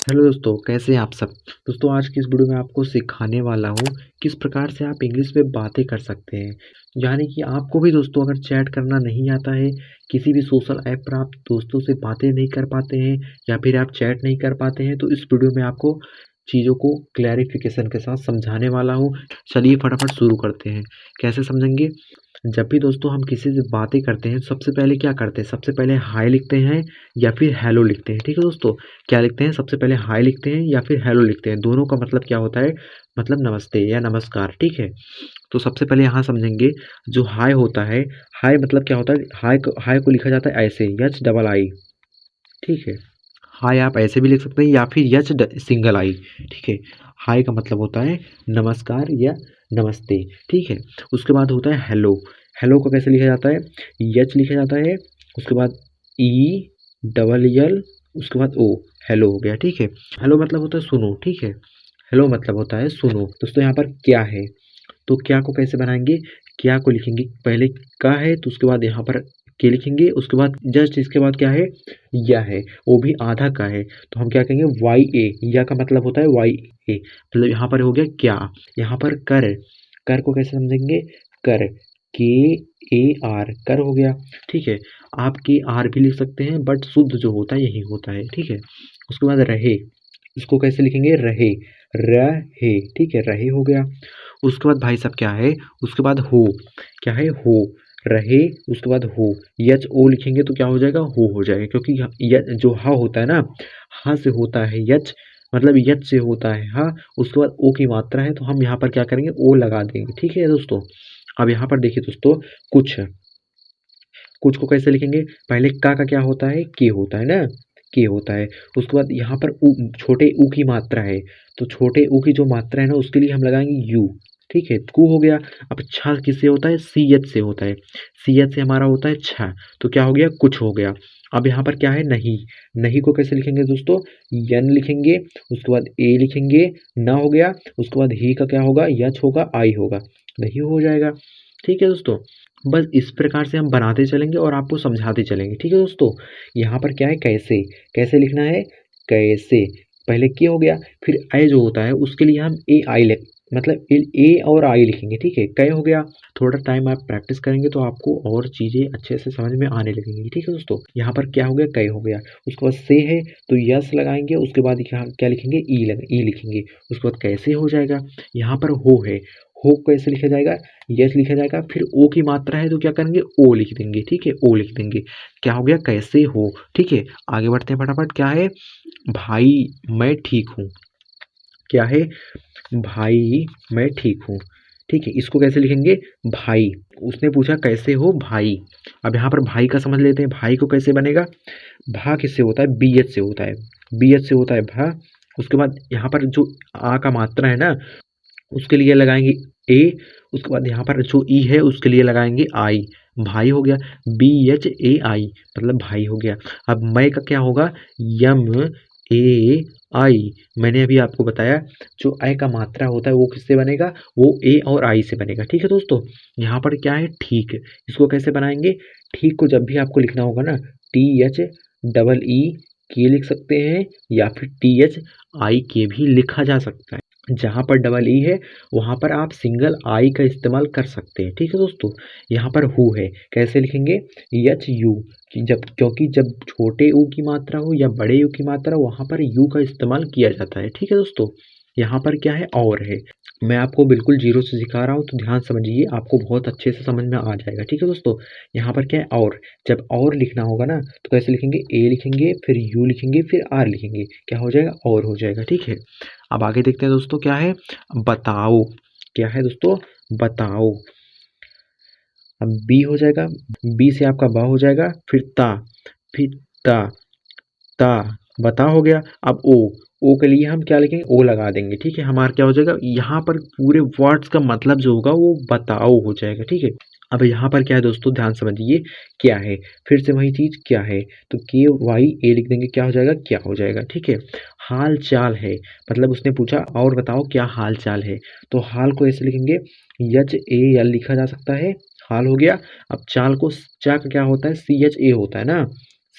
Hello दोस्तों, कैसे हैं आप सब। दोस्तों, आज की इस वीडियो में आपको सिखाने वाला हूँ किस प्रकार से आप इंग्लिश में बातें कर सकते हैं। यानी कि आपको भी दोस्तों अगर चैट करना नहीं आता है, किसी भी सोशल ऐप पर आप दोस्तों से बातें नहीं कर पाते हैं या फिर आप चैट नहीं कर पाते हैं, तो इस वीडियो में आपको चीज़ों को क्लैरिफिकेशन के साथ समझाने वाला हूँ। चलिए फटाफट शुरू करते हैं। कैसे समझेंगे? जब भी दोस्तों हम किसी से बातें करते हैं, सबसे पहले क्या करते हैं? सबसे पहले हाय लिखते हैं या फिर हेलो लिखते हैं। ठीक है दोस्तों, क्या लिखते हैं? सबसे पहले हाय लिखते हैं या फिर हेलो लिखते हैं। दोनों का मतलब क्या होता है? मतलब नमस्ते या नमस्कार। ठीक है, तो सबसे पहले यहाँ समझेंगे। जो हाय होता है, हाय मतलब क्या होता है? हाय को लिखा जाता है ऐसे, एच डबल आई। ठीक है, हाय आप ऐसे भी लिख सकते हैं या फिर सिंगल आई। ठीक है, हाय का मतलब होता है नमस्कार या नमस्ते। ठीक है, उसके बाद होता है हेलो। हेलो को कैसे लिखा जाता है? यच लिखा जाता है, उसके बाद ई डबल यल, उसके बाद ओ। हेलो हो गया। ठीक है, हेलो मतलब होता है सुनो। ठीक है, हेलो मतलब होता है सुनो। दोस्तों यहाँ पर क्या है, तो क्या को कैसे बनाएंगे? क्या को लिखेंगे पहले, का है तो उसके बाद यहाँ पर के लिखेंगे, उसके बाद जस्ट इसके बाद क्या है? या है, वो भी आधा का है, तो हम क्या कहेंगे? वाई ए। या का मतलब होता है वाई ए, मतलब यहाँ पर हो गया क्या। यहाँ पर कर, कर को कैसे समझेंगे? कर, के ए आर, कर हो गया। ठीक है, आप के आर भी लिख सकते हैं, बट शुद्ध जो होता है यही होता है। ठीक है, उसके बाद रहे, इसको कैसे लिखेंगे? रहे, रहे। ठीक है, रहे हो गया। उसके बाद भाई साहब क्या है? उसके बाद हो, क्या है? हो, रहे, उसके बाद हो। यच ओ लिखेंगे तो क्या हो जाएगा? हो जाएगा, क्योंकि जो हा होता है ना, हा से होता है यच, मतलब यच से होता है हा, उसके बाद ओ की मात्रा है तो हम यहाँ पर क्या करेंगे? ओ लगा देंगे। ठीक है दोस्तों, अब यहाँ पर देखिए दोस्तों, कुछ, कुछ को कैसे लिखेंगे? पहले का क्या होता है? के होता है ना, के होता है। उसके बाद यहाँ पर उ, छोटे ऊ की मात्रा है, तो छोटे ऊ की जो मात्रा है ना, उसके लिए हम लगाएंगे यू। ठीक है, कु हो गया। अब छा किससे होता है? सी एच से होता है, सी एच से हमारा होता है छा, तो क्या हो गया? कुछ हो गया। अब यहाँ पर क्या है? नहीं। नहीं को कैसे लिखेंगे दोस्तों? यन लिखेंगे, उसके बाद ए लिखेंगे, ना हो गया। उसके बाद ही का क्या होगा? यच होगा, आई होगा, नहीं हो जाएगा। ठीक है दोस्तों, बस इस प्रकार से हम बनाते चलेंगे और आपको समझाते चलेंगे। ठीक है दोस्तों, यहाँ पर क्या है? कैसे, कैसे लिखना है? कैसे, पहले के हो गया, फिर आई जो होता है उसके लिए हम ए आई लिख, मतलब ए और आई लिखेंगे। ठीक है, कै हो गया। थोड़ा टाइम आप प्रैक्टिस करेंगे तो आपको और चीज़ें अच्छे से समझ में आने लगेंगी। ठीक है दोस्तों, यहाँ पर क्या हो गया? कै हो गया। उसके बाद से है तो यस लगाएंगे, उसके बाद यहाँ क्या लिखेंगे? ई लिखेंगे, उसके बाद कैसे हो जाएगा। यहाँ पर हो है, हो कैसे लिखा जाएगा? यस लिखा जाएगा, फिर ओ की मात्रा है तो क्या करेंगे? ओ लिख देंगे। ठीक है, ओ लिख देंगे, क्या हो गया? कैसे हो। ठीक है, आगे बढ़ते हैं फटाफट। क्या है? भाई मैं ठीक हूँ, क्या है? भाई मैं ठीक हूँ। ठीक है, इसको कैसे लिखेंगे? भाई, उसने पूछा कैसे हो भाई। अब यहाँ पर भाई का समझ लेते हैं, भाई को कैसे बनेगा? भा किससे होता है? बी एच से होता है, बी एच से होता है भा। उसके बाद यहाँ पर जो आ का मात्रा है ना, उसके लिए लगाएंगे ए, उसके बाद यहाँ पर जो ई है उसके लिए लगाएंगे आई। भाई हो गया, बी एच ए आई, मतलब भाई हो गया। अब मैं का क्या होगा? यम ए आई। मैंने अभी आपको बताया, जो आई का मात्रा होता है वो किससे बनेगा? वो ए और आई से बनेगा। ठीक है दोस्तों, यहाँ पर क्या है? ठीक, इसको कैसे बनाएंगे? ठीक को जब भी आपको लिखना होगा ना, टी एच डबल ई के लिख सकते हैं, या फिर टी एच आई के भी लिखा जा सकता है। जहाँ पर डबल ई है वहाँ पर आप सिंगल आई का इस्तेमाल कर सकते हैं। ठीक है दोस्तों, यहाँ पर हु है, कैसे लिखेंगे? एच यू, कि जब, क्योंकि जब छोटे यू की मात्रा हो या बड़े यू की मात्रा, वहाँ पर यू का इस्तेमाल किया जाता है। ठीक है दोस्तों, यहाँ पर क्या है? और है। मैं आपको बिल्कुल जीरो से सिखा रहा हूँ, तो ध्यान समझिए, आपको बहुत अच्छे से समझ में आ जाएगा। ठीक है दोस्तों, यहाँ पर क्या है? और, जब और लिखना होगा ना, तो कैसे लिखेंगे? ए लिखेंगे, फिर यू लिखेंगे, फिर आर लिखेंगे, क्या हो जाएगा? और हो जाएगा। ठीक है, अब आगे देखते हैं दोस्तों। क्या है? बताओ, क्या है दोस्तों? बताओ। अब बी हो जाएगा, बी से आपका बा हो जाएगा, फिर ता, फिर ता, ता, बता हो गया। अब ओ, ओ के लिए हम क्या लिखेंगे? ओ लगा देंगे। ठीक है, हमारा क्या हो जाएगा? यहाँ पर पूरे वर्ड्स का मतलब जो होगा वो बताओ हो जाएगा। ठीक है, अब यहाँ पर क्या है दोस्तों? ध्यान समझिए, क्या है? फिर से वही चीज़, क्या है, तो के वाई ए लिख देंगे, क्या हो जाएगा? क्या हो जाएगा। ठीक है, हाल चाल है, मतलब उसने पूछा और बताओ क्या हाल चाल है, तो हाल को ऐसे लिखेंगे, यच ए एल लिखा जा सकता है, हाल हो गया। अब चाल को, चा का क्या होता है? सी एच ए होता है ना,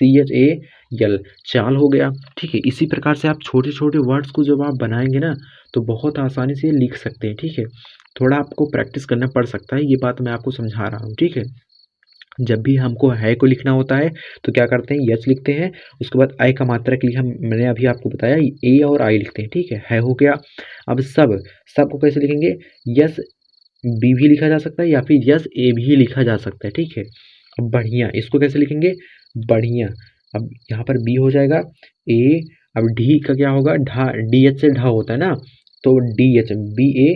CHAL, चाल हो गया। ठीक है, इसी प्रकार से आप छोटे छोटे वर्ड्स को जब आप बनाएंगे ना तो बहुत आसानी से लिख सकते हैं। ठीक है, थोड़ा आपको प्रैक्टिस करना पड़ सकता है, ये बात मैं आपको समझा रहा हूँ। ठीक है, जब भी हमको है को लिखना होता है तो क्या करते हैं, यच लिखते हैं। उसके बाद आई का मात्रा के लिए हम मैंने अभी आपको बताया ए और आई लिखते हैं। ठीक है हो गया। अब सब, सब को कैसे लिखेंगे, यस बी भी लिखा जा सकता है या फिर यस ए भी लिखा जा सकता है। ठीक है, अब बढ़िया, इसको कैसे लिखेंगे, बढ़िया। अब यहाँ पर बी हो जाएगा ए। अब डी का क्या होगा, ढा, डी एच से ढा होता है ना, तो D H, B A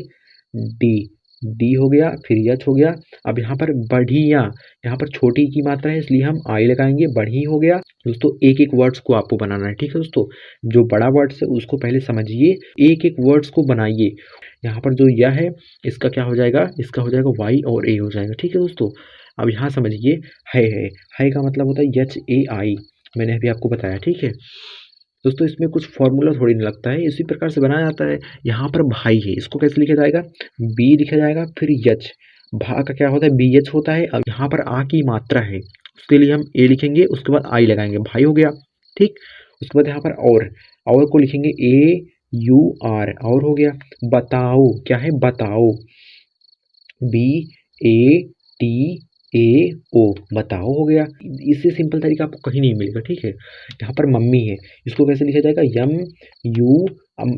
D, D हो गया, फिर एच हो गया। अब यहाँ पर बढ़िया, यहाँ पर छोटी की मात्रा है इसलिए हम आई लगाएंगे, बढ़ी हो गया। दोस्तों एक एक वर्ड्स को आपको बनाना है। ठीक है दोस्तों, जो बड़ा वर्ड्स है उसको पहले समझिए, एक एक वर्ड्स को बनाइए। यहाँ पर जो यह है इसका क्या हो जाएगा, इसका हो जाएगा वाई और ए हो जाएगा। ठीक है दोस्तों, अब यहाँ समझिए, है का मतलब होता है एच ए आई, मैंने अभी आपको बताया। ठीक है दोस्तों, इसमें कुछ फॉर्मूला थोड़ी नहीं लगता है, इसी प्रकार से बनाया जाता है। यहाँ पर भाई है, इसको कैसे लिखा जाएगा, बी लिखा जाएगा, फिर यच, भा का क्या होता है, बी एच होता है। अब यहाँ पर आ की मात्रा है उसके लिए हम ए लिखेंगे, उसके बाद आई लगाएंगे, भाई हो गया। ठीक, उसके बाद यहाँ पर और को लिखेंगे AUR, और हो गया। बताओ, क्या है, बताओ, BATAO, बताओ हो गया। इससे सिंपल तरीका आपको कहीं नहीं मिलेगा। ठीक है, यहाँ पर मम्मी है, इसको कैसे लिखा जाएगा, MU,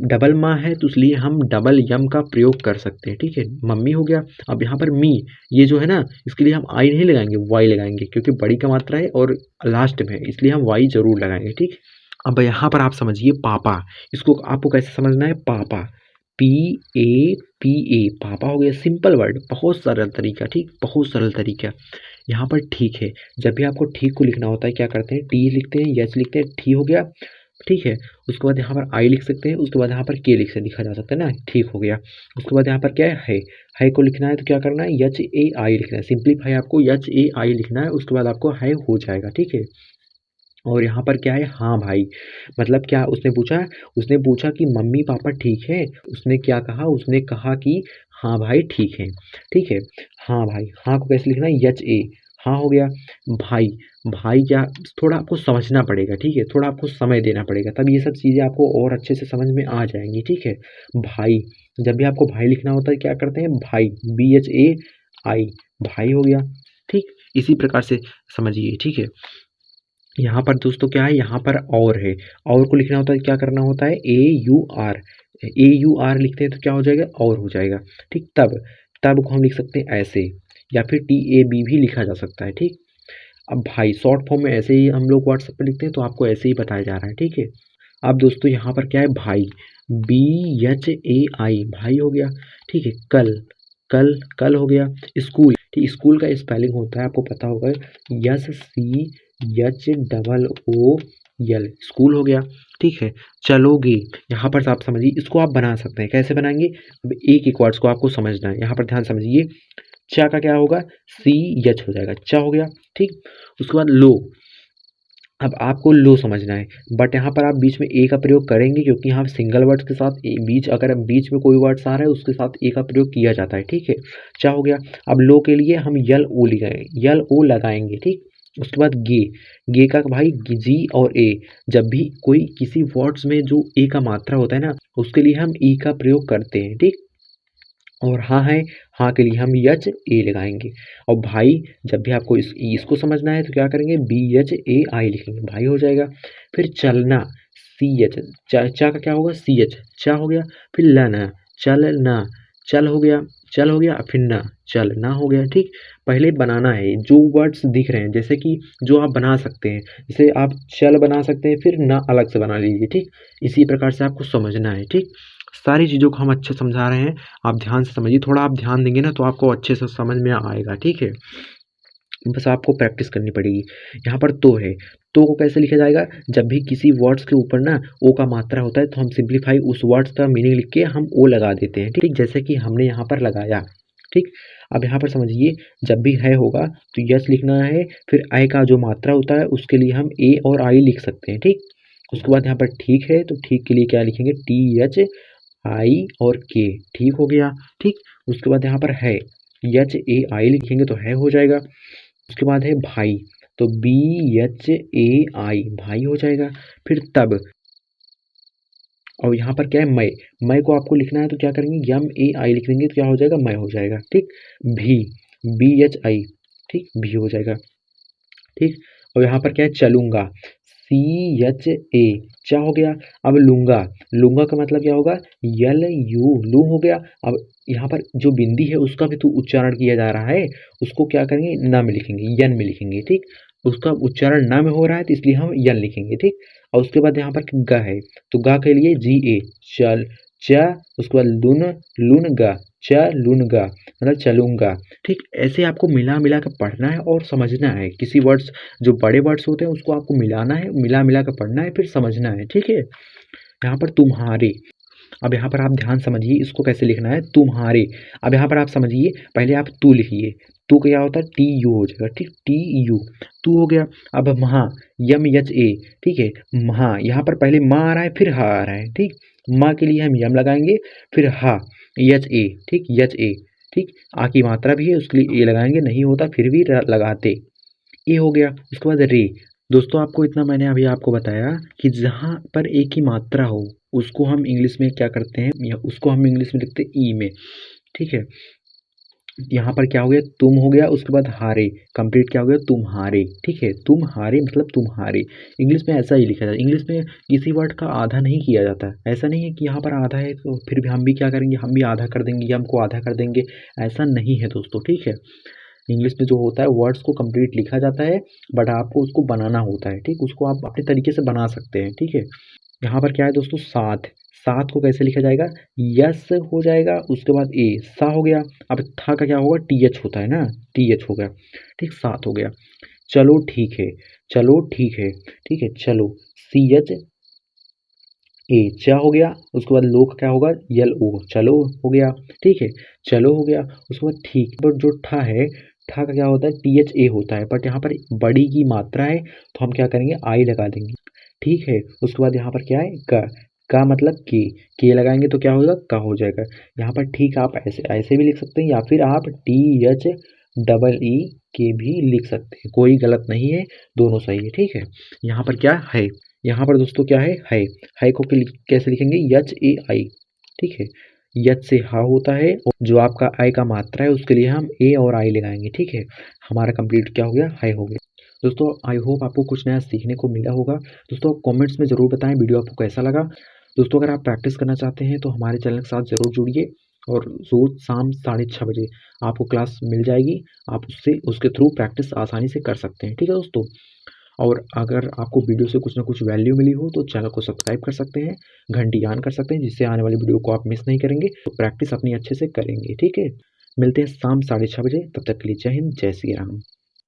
डबल माँ है तो इसलिए हम डबल यम का प्रयोग कर सकते हैं। ठीक है, मम्मी हो गया। अब यहाँ पर मी, ये जो है ना, इसके लिए हम आई नहीं लगाएंगे, वाई लगाएंगे, क्योंकि बड़ी का मात्रा है और लास्ट में है इसलिए हम वाई जरूर लगाएंगे। ठीक, अब यहाँ पर आप समझिए पापा, इसको आपको कैसे समझना है, पापा, PAPA, पापा हो गया। सिंपल वर्ड, बहुत सरल तरीका। ठीक, बहुत सरल तरीका। यहाँ पर ठीक है, जब भी आपको ठीक को लिखना होता है क्या करते हैं, टी लिखते हैं, यच लिखते हैं, ठी हो गया। ठीक है, उसके बाद यहाँ पर आई लिख सकते हैं, उसके बाद यहाँ पर के लिखा जा सकता है ना, ठीक हो गया। उसके बाद यहाँ पर क्या है को लिखना है तो क्या करना है, HAI लिखना है, सिंपलीफाई आपको HAI लिखना है, उसके बाद आपको है हो जाएगा। ठीक है, और यहाँ पर क्या है, हाँ भाई, मतलब क्या उसने पूछा कि मम्मी पापा ठीक है, उसने क्या कहा, उसने कहा कि हाँ भाई ठीक है। ठीक है, हाँ भाई, हाँ को कैसे लिखना है, HA, हाँ हो गया। भाई, भाई क्या, थोड़ा आपको समझना पड़ेगा। ठीक है, थोड़ा आपको समय देना पड़ेगा, तब ये सब चीज़ें आपको और अच्छे से समझ में आ जाएंगी। ठीक है, भाई, जब भी आपको भाई लिखना होता है क्या करते हैं, भाई, BHAI, भाई हो गया। ठीक, इसी प्रकार से समझिए। ठीक है, यहाँ पर दोस्तों क्या है, यहाँ पर और है, और को लिखना होता है क्या करना होता है, AUR लिखते हैं तो क्या हो जाएगा, और हो जाएगा। ठीक, तब को हम लिख सकते हैं ऐसे, या फिर TAB भी लिखा जा सकता है। ठीक, अब भाई शॉर्ट फॉर्म में ऐसे ही हम लोग व्हाट्सएप पे लिखते हैं तो आपको ऐसे ही बताया जा रहा है। ठीक है, अब दोस्तों यहाँ पर क्या है, भाई, BHAI, भाई हो गया। ठीक है, कल, कल हो गया। स्कूल, ठीक, स्कूल का स्पेलिंग होता है आपको पता होगा, SCHOOL, स्कूल हो गया। ठीक है, चलोगे, यहाँ पर आप समझिए, इसको आप बना सकते हैं, कैसे बनाएंगे, अब एक एक वर्ड्स को आपको समझना है। यहाँ पर ध्यान समझिए, चा का क्या होगा, CH हो जाएगा, चा हो गया। ठीक, उसके बाद लो, अब आपको लो समझना है, बट यहाँ पर आप बीच में ए का प्रयोग करेंगे क्योंकि यहाँ सिंगल वर्ड्स के साथ अगर बीच में कोई वर्ड्स आ रहा है उसके साथ ए का प्रयोग किया जाता है। ठीक है, चा हो गया। अब लो के लिए हम यल ओ लगाएंगे। ठीक, उसके बाद गे का भाई जी और ए, जब भी कोई किसी वर्ड्स में जो ए का मात्रा होता है ना उसके लिए हम ई का प्रयोग करते हैं। ठीक, और हाँ है, हाँ के लिए हम HA लगाएंगे। और भाई, जब भी आपको इसको समझना है तो क्या करेंगे, BHAI लिखेंगे, भाई हो जाएगा। फिर चलना, CH, चा का क्या होगा, CH, चा हो गया। फिर लना, चलना, चल हो गया, चल हो गया, फिर ना, चल ना हो गया। ठीक, पहले बनाना है जो वर्ड्स दिख रहे हैं, जैसे कि जो आप बना सकते हैं, जैसे आप चल बना सकते हैं, फिर ना अलग से बना लीजिए। ठीक, इसी प्रकार से आपको समझना है। ठीक, सारी चीज़ों को हम अच्छे समझा रहे हैं, आप ध्यान से समझिए, थोड़ा आप ध्यान देंगे ना तो आपको अच्छे से समझ में आएगा। ठीक है, बस आपको प्रैक्टिस करनी पड़ेगी। यहाँ पर तो है, तो को कैसे लिखा जाएगा, जब भी किसी वर्ड्स के ऊपर ना ओ का मात्रा होता है तो हम सिंप्लीफाई उस वर्ड्स का मीनिंग लिख के हम ओ लगा देते हैं। ठीक, जैसे कि हमने यहाँ पर लगाया। ठीक, अब यहाँ पर समझिए, जब भी है होगा तो यस लिखना है, फिर आई का जो मात्रा होता है उसके लिए हम ए और आई लिख सकते हैं। ठीक, उसके बाद यहाँ पर ठीक है तो ठीक के लिए क्या लिखेंगे, THI और के, ठीक हो गया। ठीक, उसके बाद यहाँ पर है, HAI लिखेंगे तो है हो जाएगा। उसके बाद है भाई, तो BHAI भाई हो जाएगा। फिर तब, और यहाँ पर क्या है, मय, मय को आपको लिखना है तो क्या करेंगे, MAI लिख देंगे तो क्या हो जाएगा, मय हो जाएगा। ठीक, भी, BHI, ठीक, भी हो जाएगा। ठीक, और यहाँ पर क्या है, चलूंगा, CHA, क्या हो गया। अब लूंगा, लूंगा का मतलब क्या होगा, LU, लू हो गया। अब यहाँ पर जो बिंदी है उसका भी तो उच्चारण किया जा रहा है, उसको क्या करेंगे, न में लिखेंगे, यन में लिखेंगे। ठीक, उसका उच्चारण न में हो रहा है तो इसलिए हम यन लिखेंगे। ठीक, और उसके बाद यहाँ पर ग है तो गा के लिए GA, चल, च, उसके बाद लून, लून गा, लून गा, मतलब चलूंगा। ठीक, ऐसे आपको मिला मिला कर पढ़ना है और समझना है। किसी वर्ड्स, जो बड़े वर्ड्स होते हैं उसको आपको मिलाना है, मिला मिला कर पढ़ना है, फिर समझना है। ठीक है, यहाँ पर तुम्हारे, अब यहाँ पर आप ध्यान समझिए इसको कैसे लिखना है, तुम्हारे। अब यहाँ पर आप समझिए, पहले आप तू लिखिए, तू क्या होता है, TU हो जाएगा। ठीक, TU, तू हो गया। अब महा, MHA, ठीक है, महा, यहाँ पर पहले माँ आ रहा है फिर हा आ रहा है। ठीक, माँ के लिए हम यम लगाएंगे, फिर हा, HA, ठीक, HA, ठीक, आ की मात्रा भी है उसके लिए ए लगाएंगे, नहीं होता फिर भी लगाते, ये हो गया। उसके बाद रे। दोस्तों आपको इतना मैंने अभी आपको बताया कि जहाँ पर एक ही मात्रा हो उसको हम इंग्लिश में क्या करते हैं, या उसको हम इंग्लिश में लिखते हैं ई में। ठीक है, यहाँ पर क्या हो गया, तुम हो गया, उसके बाद हारे, कंप्लीट क्या हो गया, तुम्हारे। ठीक है, तुम्हारे मतलब तुम्हारे। इंग्लिश में ऐसा ही लिखा जाता है, इंग्लिश में किसी वर्ड का आधा नहीं किया जाता। ऐसा नहीं है कि यहाँ पर आधा है तो फिर भी हम भी क्या करेंगे, हम भी आधा कर देंगे या हमको आधा कर देंगे, ऐसा नहीं है दोस्तों। ठीक है, इंग्लिश में जो होता है वर्ड्स को कंप्लीट लिखा जाता है, बट आपको उसको बनाना होता है। ठीक, उसको आप अपने तरीके से बना सकते हैं। ठीक है, यहाँ पर क्या है दोस्तों, साथ, साथ को कैसे लिखा जाएगा, यस हो जाएगा, उसके बाद ए, सा हो गया। अब था का क्या होगा, TH होता है ना, TH हो गया। ठीक, साथ हो गया। चलो ठीक है, चलो ठीक है, ठीक है, चलो, CHA, चा हो गया। उसके बाद लो का क्या होगा, LO, चलो हो गया। ठीक है, चलो हो गया। उसके बाद ठीक, बट जो ठा है, ठा का क्या होता है, THA होता है, बट यहाँ पर बड़ी की मात्रा है तो हम क्या करेंगे, आई लगा देंगे। ठीक है, उसके बाद यहाँ पर क्या है, का मतलब के लगाएंगे तो क्या होगा, का हो जाएगा। यहाँ पर ठीक, आप ऐसे ऐसे भी लिख सकते हैं या फिर आप THEE के भी लिख सकते हैं, कोई गलत नहीं है, दोनों सही है। ठीक है, यहाँ पर क्या है, यहाँ पर दोस्तों क्या है को कैसे लिखेंगे, HAI। ठीक है, यच से हा होता है और जो आपका आई का मात्रा है उसके लिए हम ए और आई लगाएंगे। ठीक है, हमारा कंप्लीट क्या हो गया, हाई हो गया। दोस्तों आई होप आपको कुछ नया सीखने को मिला होगा। दोस्तों कमेंट्स में ज़रूर बताएं वीडियो आपको कैसा लगा। दोस्तों अगर आप प्रैक्टिस करना चाहते हैं तो हमारे चैनल के साथ ज़रूर जुड़िए, और रोज़ शाम 6:30 बजे आपको क्लास मिल जाएगी, आप उसके थ्रू प्रैक्टिस आसानी से कर सकते हैं। ठीक है दोस्तों, और अगर आपको वीडियो से कुछ ना कुछ वैल्यू मिली हो तो चैनल को सब्सक्राइब कर सकते हैं, घंटी ऑन कर सकते हैं, जिससे आने वाली वीडियो को आप मिस नहीं करेंगे। तो प्रैक्टिस अपनी अच्छे से करेंगे। ठीक है, मिलते हैं शाम 6:30 बजे, तब तक के लिए जय हिंद, जय श्री राम।